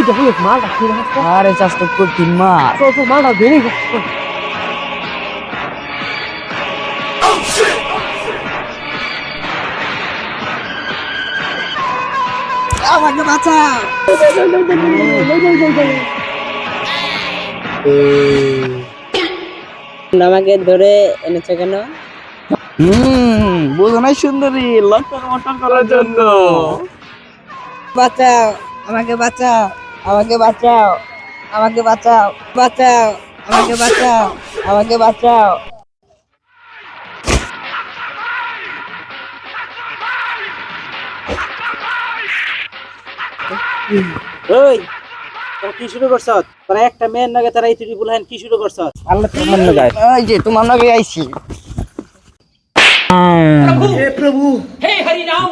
দেখো মাল রাখি না আরে চাষ তো করতি মা তো মালটা বেড়ে আমাকে বাঁচা আমাকে ধরে এনেছে কেন? বুঝো নাই সুন্দরী লটন মটন করার জন্য। বাঁচাও, আমাকে বাঁচাও, আমাকে বাঁচাও, আমাকে বাঁচাও, বাঁচাও, আমাকে বাঁচাও, আমাকে বাঁচাও। ওই তোরা কি শুরু করছ? তোরা একটা মেয়ের নাগে তারা ইতুরি বুলহান কি শুরু করছ? আল্লাহ তোমার নাগে এই যে তোমার নাকি আইছি। हे प्रभु हे हरि राम